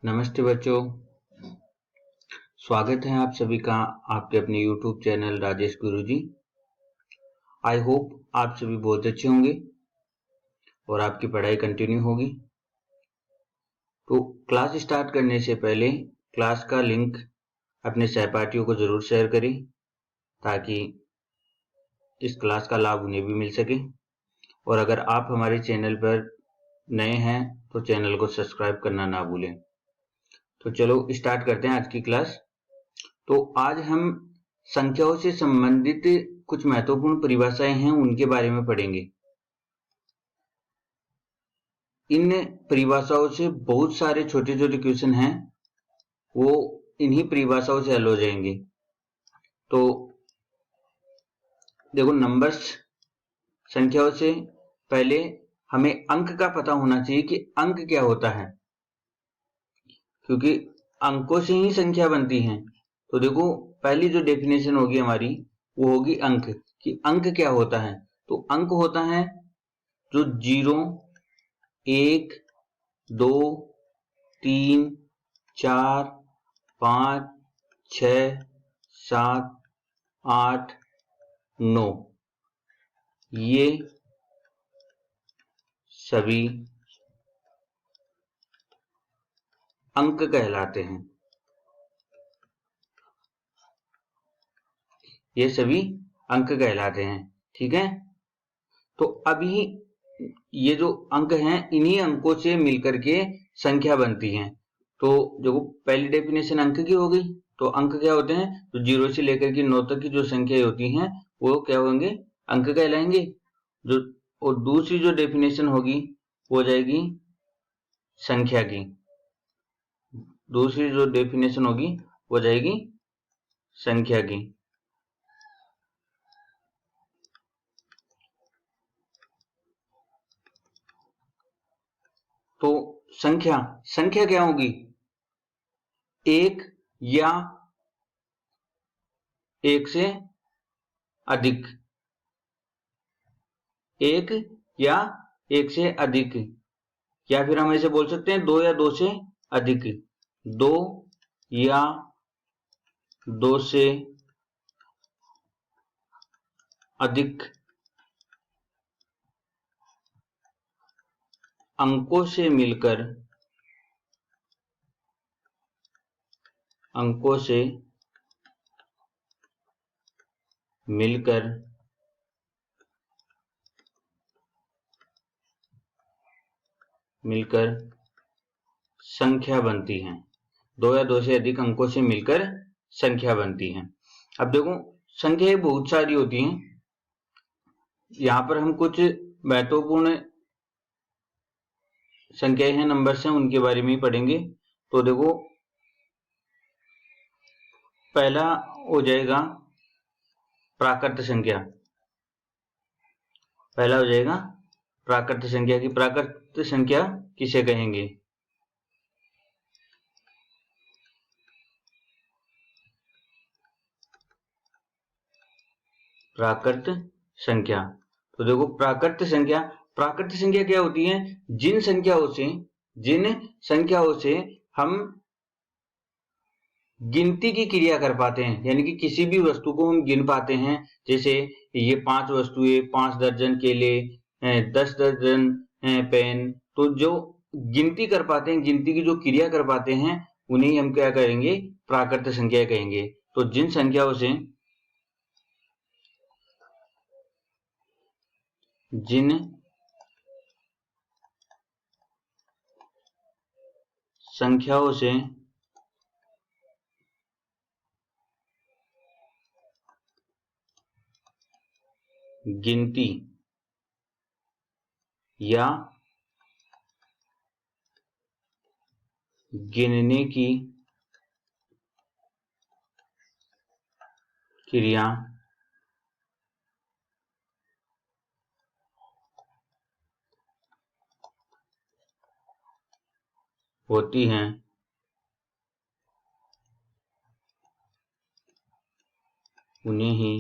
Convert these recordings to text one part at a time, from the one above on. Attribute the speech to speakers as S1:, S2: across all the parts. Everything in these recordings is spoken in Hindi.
S1: नमस्ते बच्चों, स्वागत है आप सभी का आपके अपने YouTube channel Rajesh Guruji. I hope आप सभी बहुत अच्छे होंगे और आपकी पढ़ाई कंटिन्यू होगी। तो क्लास स्टार्ट करने से पहले क्लास का लिंक अपने सहपाठियों को जरूर शेयर करें ताकि इस क्लास का लाभ उन्हें भी मिल सके। और अगर आप हमारे चैनल पर नए हैं तो चैनल को सब्सक्राइब करना ना भूलें। तो चलो स्टार्ट करते हैं आज की क्लास। तो आज हम संख्याओं से संबंधित कुछ महत्वपूर्ण परिभाषाएं हैं उनके बारे में पढ़ेंगे। इन परिभाषाओं से बहुत सारे छोटे छोटे क्वेश्चन हैं, वो इन्हीं परिभाषाओं से हल हो जाएंगे। तो देखो, नंबर्स संख्याओं से पहले हमें अंक का पता होना चाहिए कि अंक क्या होता है, क्योंकि अंकों से ही संख्या बनती है। तो देखो, पहली जो डेफिनेशन होगी हमारी वो होगी अंक, कि अंक क्या होता है। तो अंक होता है जो 0, 1, 2, 3, 4, 5, 6, 7, 8, 9 ये सभी अंक कहलाते हैं। ये सभी अंक कहलाते हैं, ठीक है। तो अभी ये जो अंक हैं इन्हीं अंकों से मिलकर के संख्या बनती है। तो जो पहली डेफिनेशन अंक की हो गई, तो अंक क्या होते हैं, तो 0 से लेकर के 9 तक की जो संख्याएं होती हैं वो क्या होंगे, अंक कहलाएंगे। जो और दूसरी जो डेफिनेशन होगी वो हो जाएगी संख्या की। दूसरी जो डेफिनेशन होगी वो हो जाएगी संख्या की। तो संख्या क्या होगी, एक या एक से अधिक, एक या एक से अधिक, या फिर हम ऐसे बोल सकते हैं 2 या 2 से अधिक, 2 या 2 से अधिक अंकों से मिलकर संख्या बनती है। 2 या 2 से अधिक अंकों से मिलकर संख्या बनती है। अब देखो, संख्याएं बहुत सारी होती हैं। यहां पर हम कुछ महत्वपूर्ण संख्याएं हैं, नंबर्स हैं, उनके बारे में ही पढ़ेंगे। तो देखो, पहला हो जाएगा प्राकृत संख्या। पहला हो जाएगा प्राकृत संख्या। की प्राकृत संख्या किसे कहेंगे, प्राकृत संख्या। तो देखो, प्राकृत संख्या क्या होती है, जिन संख्याओं से हम गिनती की क्रिया कर पाते हैं, यानी कि किसी भी वस्तु को हम गिन पाते हैं। जैसे ये 5 वस्तुएं, 5 दर्जन केले, 10 दर्जन पेन। तो जो गिनती कर पाते हैं, गिनती की जो क्रिया कर पाते हैं, उन्हें हम क्या कहेंगे, प्राकृत संख्या कहेंगे। तो जिन संख्याओं से गिनती या गिनने की क्रिया होती हैं, उन्हें ही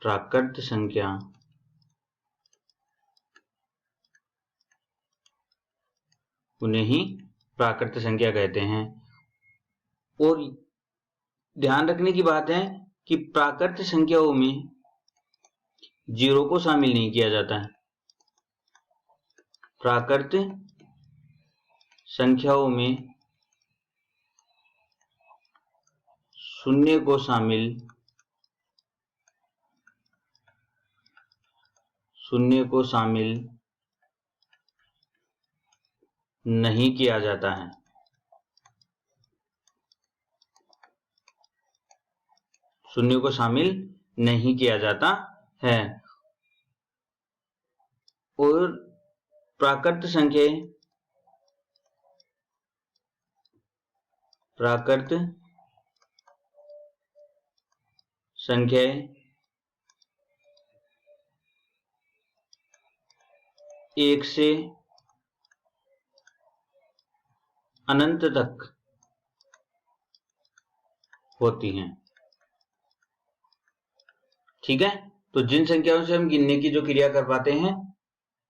S1: प्राकृत संख्या उन्हें ही प्राकृत संख्या कहते हैं। और ध्यान रखने की बात है कि प्राकृत संख्याओं में जीरो को शामिल नहीं किया जाता है। प्राकृत संख्याओं में शून्य को शामिल नहीं किया जाता है। शून्य को शामिल नहीं किया जाता है। और प्राकृत संख्याएं एक से अनंत तक होती हैं। ठीक है, तो जिन संख्याओं से हम गिनने की जो क्रिया कर पाते हैं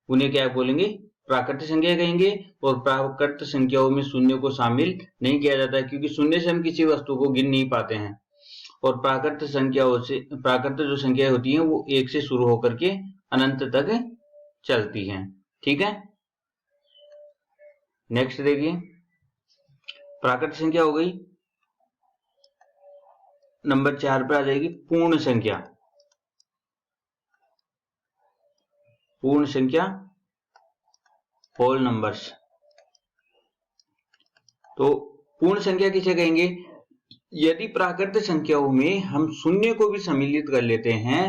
S1: उन्हें क्या बोलेंगे? प्राकृत संख्या कहेंगे। और प्राकृत संख्याओं में शून्य को शामिल नहीं किया जाता है, क्योंकि शून्य से हम किसी वस्तु को गिन नहीं पाते हैं। और प्राकृत जो संख्याएं होती हैं वो एक से शुरू होकर के अनंत तक चलती हैं। ठीक है, नेक्स्ट देखिए, प्राकृत संख्या हो गई। नंबर 4 पे आ जाएगी पूर्ण संख्या। पूर्ण संख्या, होल नंबर्स। तो पूर्ण संख्या किसे कहेंगे? यदि प्राकृत संख्याओं में हम शून्य को भी सम्मिलित कर लेते हैं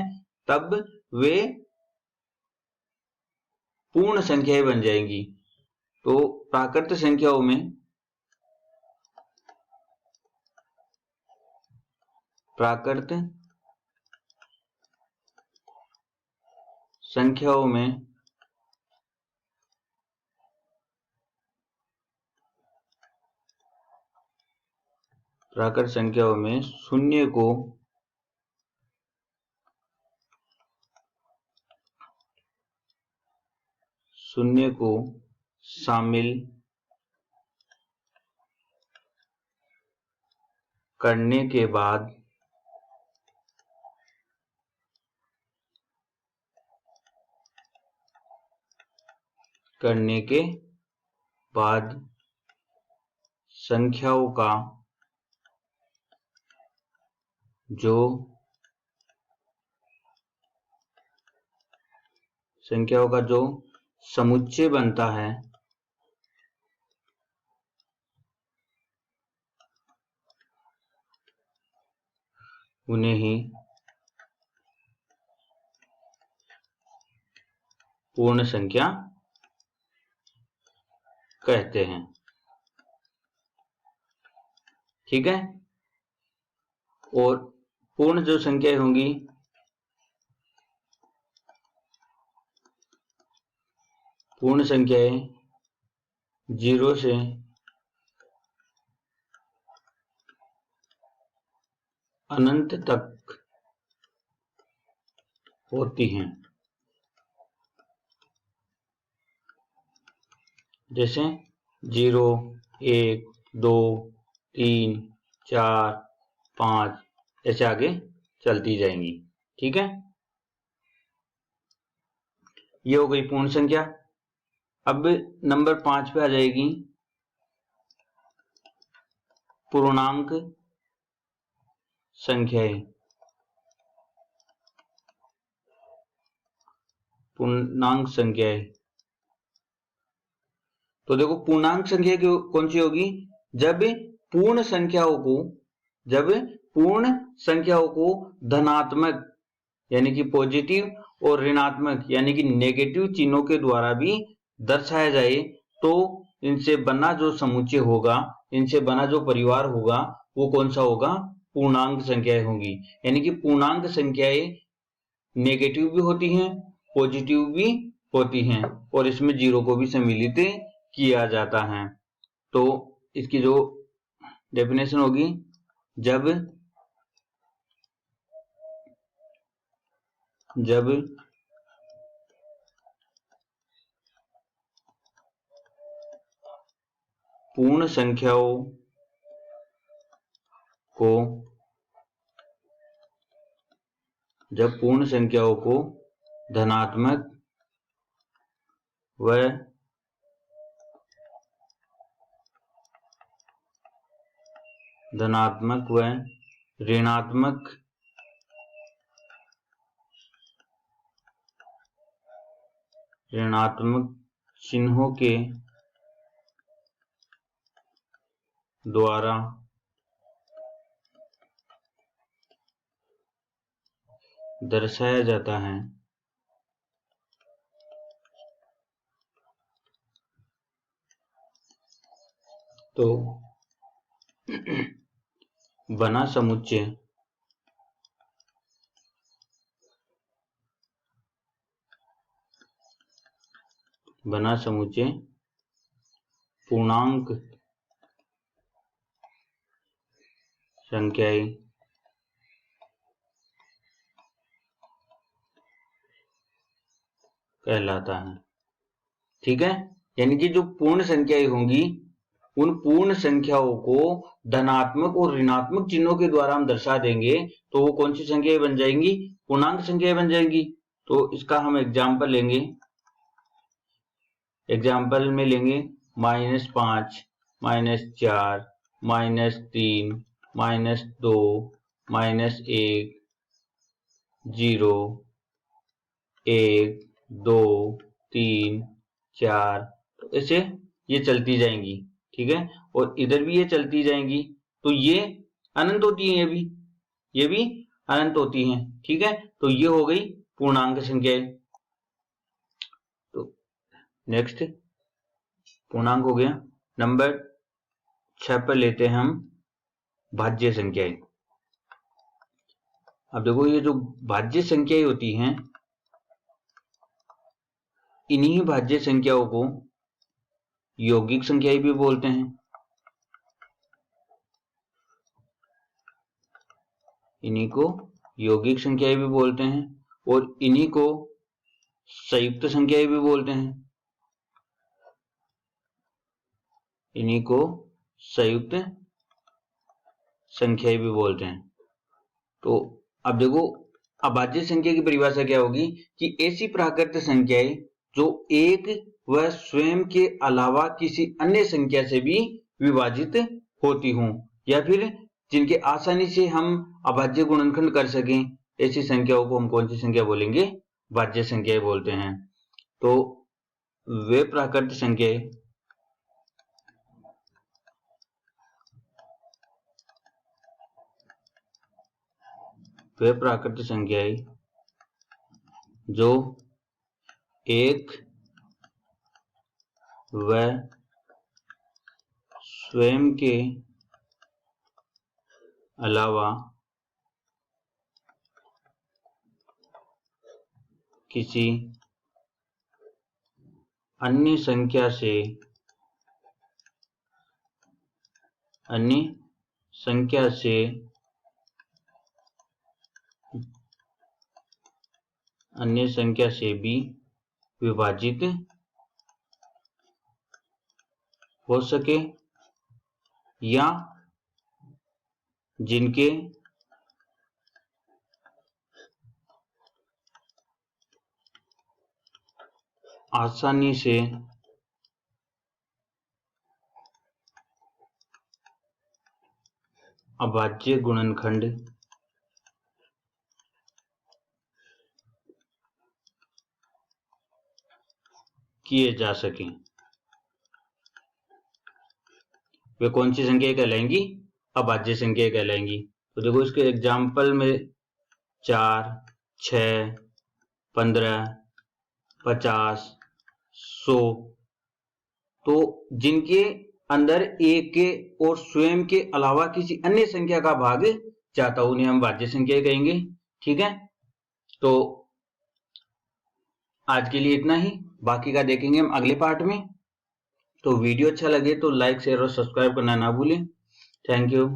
S1: तब वे पूर्ण संख्याएं बन जाएंगी। तो प्राकृत संख्याओं में प्राकृत संख्याओं में शून्य को शामिल करने के बाद संख्याओं का जो समुच्चय बनता है उन्हें ही पूर्ण संख्या कहते हैं। ठीक है, और पूर्ण जो संख्याएं होंगी पूर्ण संख्याएं 0 से अनंत तक होती हैं। जैसे 0, 1, 2, 3, 4, 5 ऐसे आगे चलती जाएंगी। ठीक है, ये हो गई पूर्ण संख्या। अब नंबर 5 पे आ जाएगी पूर्णांक संख्याएं। तो देखो, पूर्णांक संख्या कौन सी होगी? जब पूर्ण संख्याओं को धनात्मक यानी कि पॉजिटिव और ऋणात्मक यानी कि नेगेटिव चिन्हों के द्वारा भी दर्शाया जाए तो इनसे बना जो समुच्चय होगा, इनसे बना जो परिवार होगा वो कौन सा होगा? पूर्णांक संख्याएं होंगी। यानी कि पूर्णांक संख्याएं नेगेटिव भी होती हैं, पॉजिटिव भी होती हैं और इसमें जीरो को भी सम्मिलित किया जाता है। तो इसकी जो डेफिनेशन होगी, जब पूर्ण संख्याओं को धनात्मक व ऋणात्मक चिन्हों के द्वारा दर्शाया जाता है, तो बना समुच्चय पूर्णांक संख्याएं कहलाता है। ठीक है, यानी कि जो पूर्ण संख्याएं होंगी उन पूर्ण संख्याओं को धनात्मक और ऋणात्मक चिन्हों के द्वारा हम दर्शा देंगे तो वो कौन सी संख्याएं बन जाएंगी? पूर्णांक संख्याएं बन जाएंगी। तो इसका हम एग्जाम्पल लेंगे। एग्जाम्पल में लेंगे -5, -4, -3, -2, -1, 0, 1, 2, 3, 4, तो ऐसे ये चलती जाएंगी। ठीक है, और इधर भी ये चलती जाएंगी, तो ये अनंत होती हैं, ये भी अनंत होती हैं। ठीक है, तो ये हो गई पूर्णांक संख्याएं। तो नेक्स्ट पूर्णांक हो गया। नंबर 6 पर लेते हैं हम भाज्य संख्याएं। अब देखो, ये जो भाज्य संख्याएं होती हैं, इन्हीं भाज्य संख्याओं को यौगिक संख्याएं भी बोलते हैं। इन्हीं को यौगिक संख्याएं भी बोलते हैं और इन्हीं को संयुक्त संख्याएं भी बोलते हैं। इन्हीं को संयुक्त संख्याएं भी बोलते हैं। तो अब देखो, अभाज्य संख्या की परिभाषा क्या होगी कि ऐसी प्राकृत संख्याएं जो एक व स्वयं के अलावा किसी अन्य संख्या से भी विभाजित होती हों, या फिर जिनके आसानी से हम अभाज्य गुणनखंड कर सकें, ऐसी संख्याओं को हम कौन सी संख्या बोलेंगे? भाज्य संख्याएं बोलते हैं। तो वे प्राकृत संख्याएं जो एक व स्वयं के अलावा किसी अन्य संख्या से भी विभाजित हो सके, या जिनके आसानी से अभाज्य गुणनखंड किए जा सकें, वे कौन सी संख्या कहलाएंगी? अभाज्य संख्या कहलाएंगी। तो देखो, इसके एग्जाम्पल में 4, 6, 15, 50, 100, तो जिनके अंदर एक के और स्वयं के अलावा किसी अन्य संख्या का भाग जाता हो, उन्हें हम भाज्य संख्या कहेंगे। ठीक है, तो आज के लिए इतना ही, बाकी का देखेंगे हम अगले पार्ट में। तो वीडियो अच्छा लगे तो लाइक, शेयर और सब्सक्राइब करना ना भूलें। Thank you.